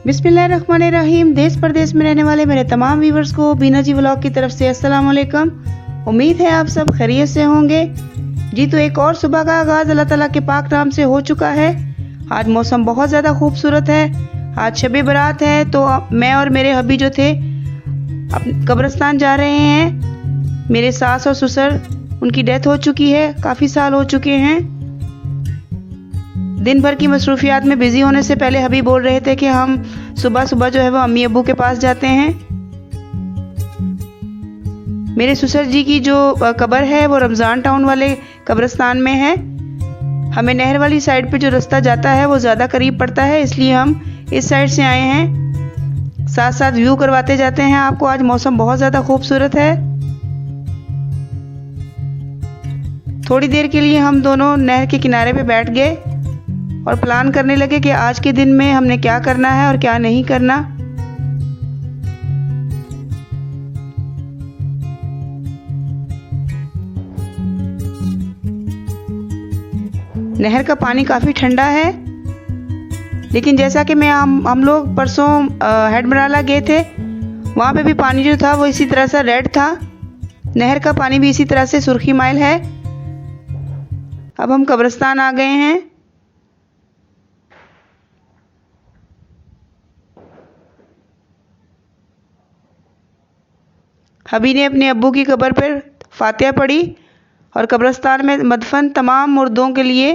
बिस्मिल्लाहिर्रहमानिर्रहीम। देश प्रदेश में रहने वाले मेरे तमाम व्यूवर्स को बीना जी व्लॉग की तरफ से अस्सलाम वालेकुम। उम्मीद है आप सब खैरियत से होंगे। जी तो एक और सुबह का आगाज़ अल्लाह ताला के पाक नाम से हो चुका है। आज मौसम बहुत ज़्यादा खूबसूरत है। आज शब बारात है तो मैं और मेरे हबी जो थे कब्रिस्तान जा रहे हैं। मेरे सास और ससुर उनकी डेथ हो चुकी है, काफ़ी साल हो चुके हैं। दिन भर की मसरूफियात में बिज़ी होने से पहले हबी बोल रहे थे कि हम सुबह सुबह जो है वो अम्मी अब्बू के पास जाते हैं। मेरे ससुर जी की जो कब्र है वो रमज़ान टाउन वाले कब्रिस्तान में है। हमें नहर वाली साइड पे जो रास्ता जाता है वो ज़्यादा करीब पड़ता है, इसलिए हम इस साइड से आए हैं। साथ साथ व्यू करवाते जाते हैं आपको। आज मौसम बहुत ज़्यादा खूबसूरत है। थोड़ी देर के लिए हम दोनों नहर के किनारे पे बैठ गए और प्लान करने लगे कि आज के दिन में हमने क्या करना है और क्या नहीं करना। नहर का पानी काफ़ी ठंडा है, लेकिन जैसा कि हम लोग परसों हेडमराला गए थे, वहाँ पे भी पानी जो था वो इसी तरह से रेड था। नहर का पानी भी इसी तरह से सुर्खी माइल है। अब हम कब्रिस्तान आ गए हैं। हबी ने अपने अब्बू की कब्र पर फातिहा पढ़ी और कब्रिस्तान में मदफन तमाम मुर्दों के लिए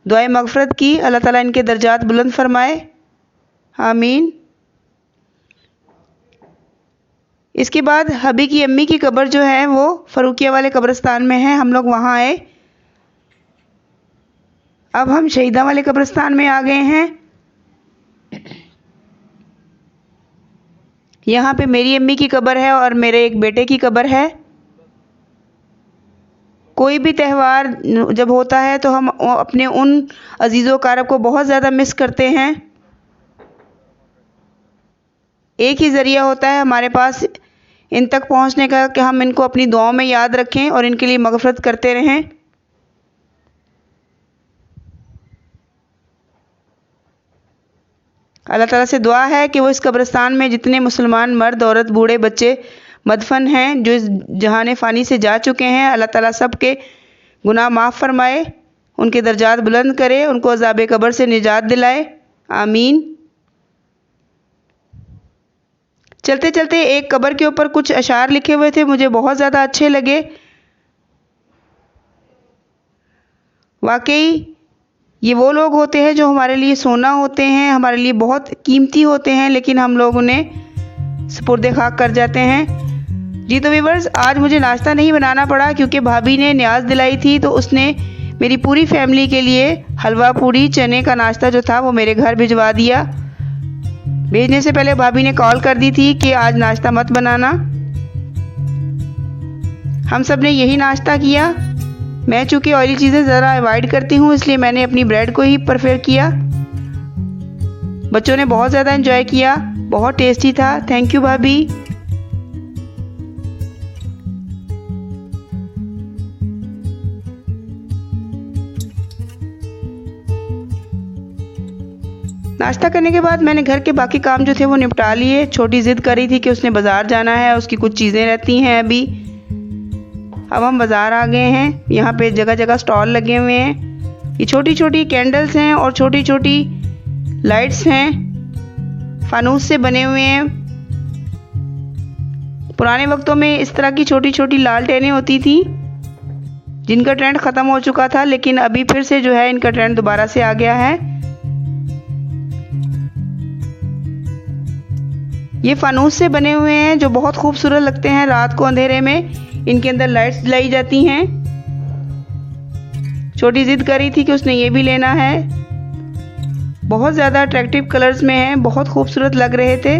दुआए मगफरत की। अल्लाह ताला इनके दर्जात बुलंद फरमाए, आमीन। इसके बाद हबी की अम्मी की कब्र जो है वो फरूकिया वाले कब्रिस्तान में है। हम लोग वहाँ आए। अब हम शहीदा वाले कब्रिस्तान में आ गए हैं। यहाँ पे मेरी अम्मी की कब्र है और मेरे एक बेटे की कब्र है। कोई भी त्यौहार जब होता है तो हम अपने उन अजीज़ो कारब को बहुत ज़्यादा मिस करते हैं। एक ही ज़रिया होता है हमारे पास इन तक पहुँचने का कि हम इनको अपनी दुआओं में याद रखें और इनके लिए मग़फ़िरत करते रहें। अल्लाह ताला से दुआ है कि वो इस कब्रिस्तान में जितने मुसलमान मर्द औरत बूढ़े बच्चे मदफन हैं जो इस जहान फ़ानी से जा चुके हैं, अल्लाह ताला सब के गुनाह माफ़ फरमाए, उनके दर्जात बुलंद करे, उनको अज़ाब कब्र से निजात दिलाए, आमीन। चलते चलते एक कब्र के ऊपर कुछ अशार लिखे हुए थे, मुझे बहुत ज़्यादा अच्छे लगे। वाकई ये वो लोग होते हैं जो हमारे लिए सोना होते हैं, हमारे लिए बहुत कीमती होते हैं, लेकिन हम लोग उन्हें सुपुर्द खाक कर जाते हैं। जी तो व्यूअर्स, आज मुझे नाश्ता नहीं बनाना पड़ा क्योंकि भाभी ने न्याज दिलाई थी, तो उसने मेरी पूरी फैमिली के लिए हलवा पूरी चने का नाश्ता जो था वो मेरे घर भिजवा दिया। भेजने से पहले भाभी ने कॉल कर दी थी कि आज नाश्ता मत बनाना। हम सब ने यही नाश्ता किया। मैं चूँकि ऑयली चीज़ें ज़रा अवॉइड करती हूँ, इसलिए मैंने अपनी ब्रेड को ही प्रेफर किया। बच्चों ने बहुत ज़्यादा एंजॉय किया, बहुत टेस्टी था। थैंक यू भाभी। नाश्ता करने के बाद मैंने घर के बाकी काम जो थे वो निपटा लिए। छोटी ज़िद कर रही थी कि उसने बाज़ार जाना है, उसकी कुछ चीज़ें रहती हैं अभी। अब हम बाज़ार आ गए हैं। यहाँ पे जगह जगह स्टॉल लगे हुए हैं। ये छोटी छोटी कैंडल्स हैं और छोटी छोटी लाइट्स हैं, फानूस से बने हुए हैं। पुराने वक्तों में इस तरह की छोटी छोटी लालटेनें होती थी जिनका ट्रेंड ख़त्म हो चुका था, लेकिन अभी फिर से जो है इनका ट्रेंड दोबारा से आ गया है। ये फानूस से बने हुए हैं जो बहुत खूबसूरत लगते हैं। रात को अंधेरे में इनके अंदर लाइट्स जलाई जाती हैं। छोटी जिद कर रही थी कि उसने ये भी लेना है। बहुत ज़्यादा अट्रैक्टिव कलर्स में हैं, बहुत खूबसूरत लग रहे थे।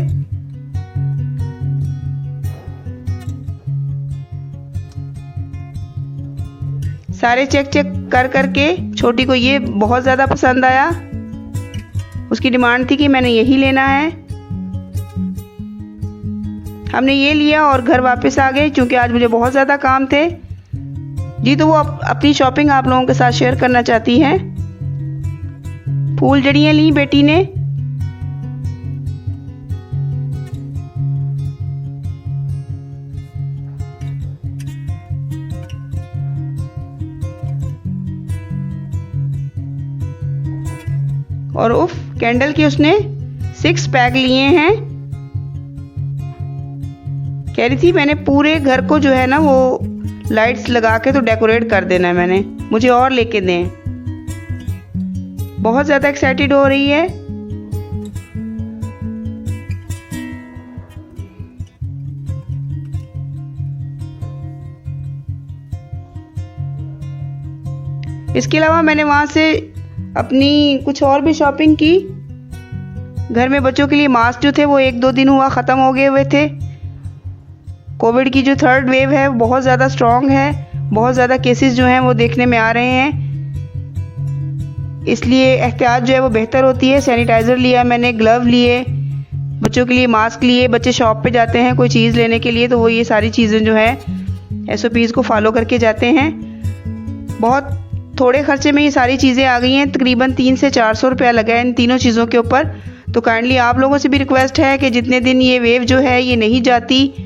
सारे चेक चेक कर करके छोटी को ये बहुत ज़्यादा पसंद आया। उसकी डिमांड थी कि मैंने यही लेना है। हमने ये लिया और घर वापस आ गए क्योंकि आज मुझे बहुत ज़्यादा काम थे। जी तो वो अपनी शॉपिंग आप लोगों के साथ शेयर करना चाहती हैं। फूल जड़ियाँ ली बेटी ने। और उफ, कैंडल के उसने 6 पैक लिए हैं। कह रही थी मैंने पूरे घर को जो है ना वो लाइट्स लगा के तो डेकोरेट कर देना है, मैंने मुझे और लेके दें। बहुत ज़्यादा एक्साइटेड हो रही है। इसके अलावा मैंने वहाँ से अपनी कुछ और भी शॉपिंग की। घर में बच्चों के लिए मास्क जो थे वो 1-2 दिन हुआ ख़त्म हो गए हुए थे। कोविड की जो 3rd वेव है वो बहुत ज़्यादा स्ट्रॉन्ग है, बहुत ज़्यादा केसेस जो हैं वो देखने में आ रहे हैं, इसलिए एहतियात जो है वो बेहतर होती है। सैनिटाइज़र लिया मैंने, ग्लव लिए, बच्चों के लिए मास्क लिए। बच्चे शॉप पे जाते हैं कोई चीज़ लेने के लिए तो वो ये सारी चीज़ें जो है SOPs को फॉलो करके जाते हैं। बहुत थोड़े खर्चे में ये सारी चीज़ें आ गई हैं। तकरीबन 300 से 400 रुपया लगा है इन तीनों चीज़ों के ऊपर। तो काइंडली आप लोगों से भी रिक्वेस्ट है कि जितने दिन ये वेव जो है ये नहीं जाती,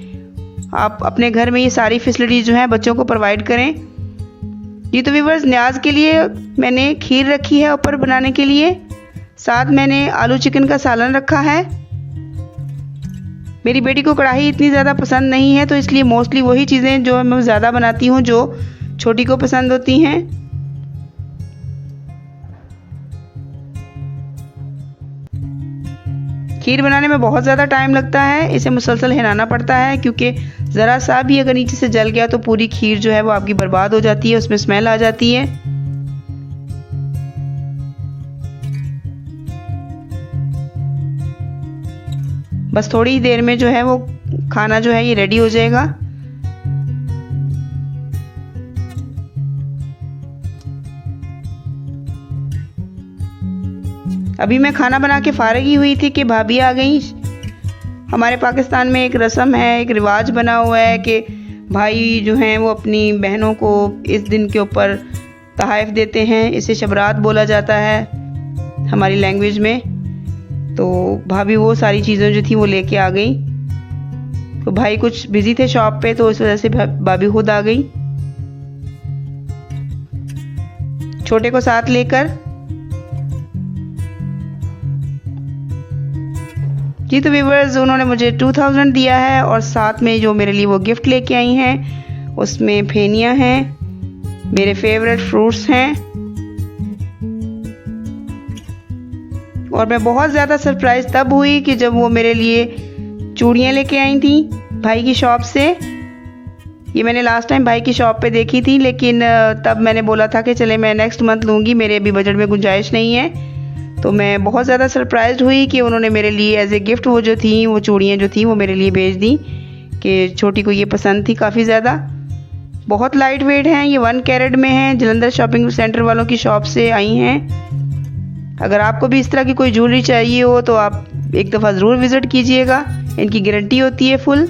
आप अपने घर में ये सारी फैसिलिटीज़ जो हैं बच्चों को प्रोवाइड करें। ये तो व्यूअर्स, न्याज के लिए मैंने खीर रखी है ऊपर बनाने के लिए, साथ मैंने आलू चिकन का सालन रखा है। मेरी बेटी को कढ़ाई इतनी ज़्यादा पसंद नहीं है तो इसलिए मोस्टली वही चीज़ें जो मैं ज़्यादा बनाती हूँ जो छोटी को पसंद होती हैं। खीर बनाने में बहुत ज़्यादा टाइम लगता है, इसे मुसलसल हिलाना पड़ता है क्योंकि ज़रा सा भी अगर नीचे से जल गया तो पूरी खीर जो है वो आपकी बर्बाद हो जाती है, उसमें स्मेल आ जाती है। बस थोड़ी ही देर में जो है वो खाना जो है ये रेडी हो जाएगा। अभी मैं खाना बना के फारिग ही हुई थी कि भाभी आ गई। हमारे पाकिस्तान में एक रस्म है, एक रिवाज बना हुआ है कि भाई जो हैं वो अपनी बहनों को इस दिन के ऊपर तोहफ़े देते हैं। इसे शबरात बोला जाता है हमारी लैंग्वेज में। तो भाभी वो सारी चीज़ें जो थी वो लेके आ गई। तो भाई कुछ बिज़ी थे शॉप पे तो इस वजह से भाभी खुद आ गई छोटे को साथ लेकर। जी तो व्यूअर्स, उन्होंने मुझे 2000 दिया है और साथ में जो मेरे लिए वो गिफ्ट लेके आई हैं उसमें फेनियाँ हैं, मेरे फेवरेट फ्रूट्स हैं। और मैं बहुत ज़्यादा सरप्राइज तब हुई कि जब वो मेरे लिए चूड़ियाँ लेके आई थी भाई की शॉप से। ये मैंने लास्ट टाइम भाई की शॉप पे देखी थी, लेकिन तब मैंने बोला था कि चले मैं नेक्स्ट मंथ लूँगी, मेरे अभी बजट में गुंजाइश नहीं है। तो मैं बहुत ज़्यादा सरप्राइज्ड हुई कि उन्होंने मेरे लिए एज ए गिफ्ट वो जो थी वो चूड़ियाँ जो थी वो मेरे लिए भेज दी, कि छोटी को ये पसंद थी काफ़ी ज़्यादा। बहुत लाइट वेट हैं, ये 1 कैरेट में हैं, जलंधर शॉपिंग सेंटर वालों की शॉप से आई हैं। अगर आपको भी इस तरह की कोई ज्वेलरी चाहिए हो तो आप एक दफ़ा ज़रूर विज़िट कीजिएगा, इनकी गारंटी होती है फुल।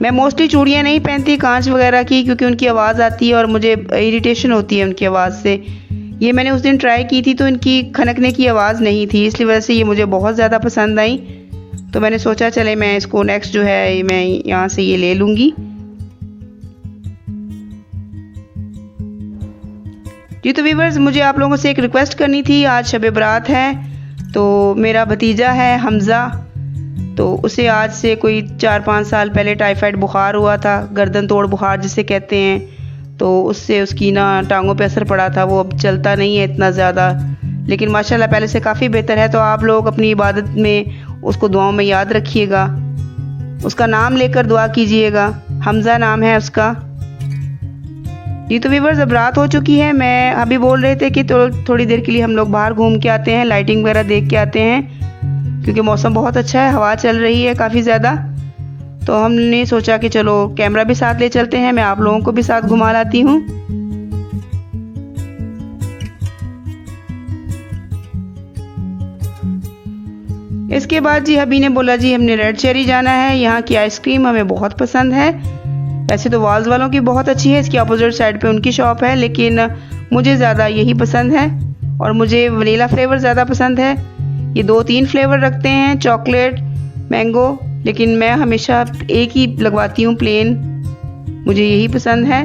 मैं मोस्टली चूड़ियाँ नहीं पहनती कांच वगैरह की, क्योंकि उनकी आवाज़ आती है और मुझे इरिटेशन होती है उनकी आवाज़ से। ये मैंने उस दिन ट्राई की थी तो इनकी खनकने की आवाज़ नहीं थी, इसलिए वजह से ये मुझे बहुत ज़्यादा पसंद आई। तो मैंने सोचा चले मैं इसको नेक्स्ट जो है मैं यहाँ से ये ले लूँगी। जी तो व्यूअर्स, मुझे आप लोगों से एक रिक्वेस्ट करनी थी। आज शब बारात है तो मेरा भतीजा है हमज़ा, तो उसे आज से कोई 4-5 साल पहले टाइफाइड बुखार हुआ था, गर्दन तोड़ बुखार जिसे कहते हैं। तो उससे उसकी ना टांगों पे असर पड़ा था, वो अब चलता नहीं है इतना ज़्यादा, लेकिन माशाल्लाह पहले से काफ़ी बेहतर है। तो आप लोग अपनी इबादत में उसको दुआओं में याद रखिएगा, उसका नाम लेकर दुआ कीजिएगा। हमज़ा नाम है उसका। जी तो व्यूअर्स, अब रात हो चुकी है। मैं अभी बोल रहे थे कि थोड़ी देर के लिए हम लोग बाहर घूम के आते हैं, लाइटिंग वगैरह देख के आते हैं, क्योंकि मौसम बहुत अच्छा है, हवा चल रही है काफ़ी ज़्यादा। तो हमने सोचा कि चलो कैमरा भी साथ ले चलते हैं, मैं आप लोगों को भी साथ घुमा लाती हूँ। इसके बाद जी हबी ने बोला जी हमने रेड चेरी जाना है, यहाँ की आइसक्रीम हमें बहुत पसंद है। वैसे तो वाल्स वालों की बहुत अच्छी है, इसकी अपोजिट साइड पे उनकी शॉप है, लेकिन मुझे ज़्यादा यही पसंद है और मुझे वनीला फ्लेवर ज़्यादा पसंद है। ये 2-3 फ्लेवर रखते हैं, चॉकलेट, मैंगो, लेकिन मैं हमेशा एक ही लगवाती हूँ, प्लेन। मुझे यही पसंद है।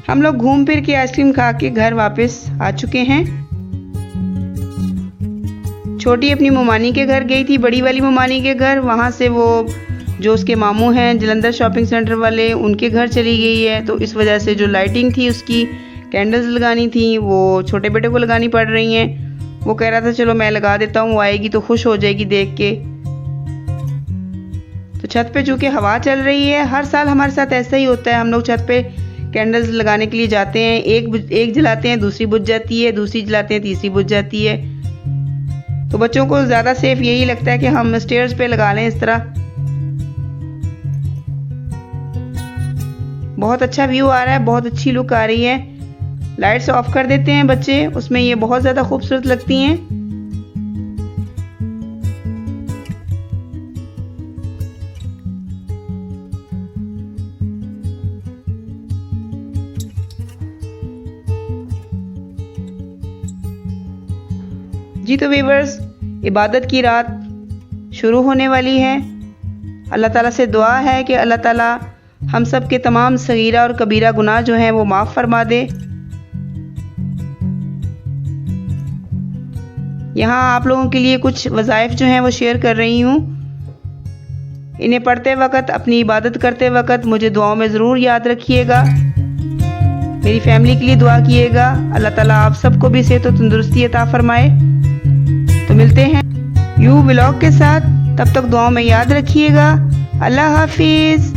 हम लोग घूम फिर के आइसक्रीम खा के घर वापस आ चुके हैं। छोटी अपनी ममानी के घर गई थी, बड़ी वाली ममानी के घर। वहाँ से वो जो उसके मामू हैं जलंधर शॉपिंग सेंटर वाले, उनके घर चली गई है। तो इस वजह से जो लाइटिंग थी, उसकी कैंडल्स लगानी थी, वो छोटे बेटे को लगानी पड़ रही हैं। वो कह रहा था चलो मैं लगा देता हूँ, वो आएगी तो खुश हो जाएगी देख के। तो छत पे चूँकि हवा चल रही है, हर साल हमारे साथ ऐसा ही होता है। हम लोग छत पे कैंडल्स लगाने के लिए जाते हैं, एक जलाते हैं, दूसरी बुझ जाती है, दूसरी जलाते हैं, तीसरी बुझ जाती है। तो बच्चों को ज़्यादा सेफ यही लगता है कि हम स्टेयर्स पे लगा लें इस तरह। बहुत अच्छा व्यू आ रहा है, बहुत अच्छी लुक आ रही है। लाइट्स ऑफ कर देते हैं बच्चे, उसमें ये बहुत ज़्यादा खूबसूरत लगती हैं। जी तो व्यूअर्स, इबादत की रात शुरू होने वाली है। अल्लाह ताला से दुआ है कि अल्लाह ताला हम सब के तमाम सगीरा और कबीरा गुनाह जो हैं वो माफ़ फरमा दे। यहाँ आप लोगों के लिए कुछ वज़ाइफ जो हैं वो शेयर कर रही हूँ। इन्हें पढ़ते वक़्त, अपनी इबादत करते वक़्त मुझे दुआओं में ज़रूर याद रखिएगा। मेरी फैमिली के लिए दुआ कीजिएगा। अल्लाह ताला आप सबको भी सेहत और तंदुरुस्ती अता फरमाए। तो मिलते हैं यू व्लॉग के साथ, तब तक दुआओं में याद रखिएगा। अल्लाह हाफिज़।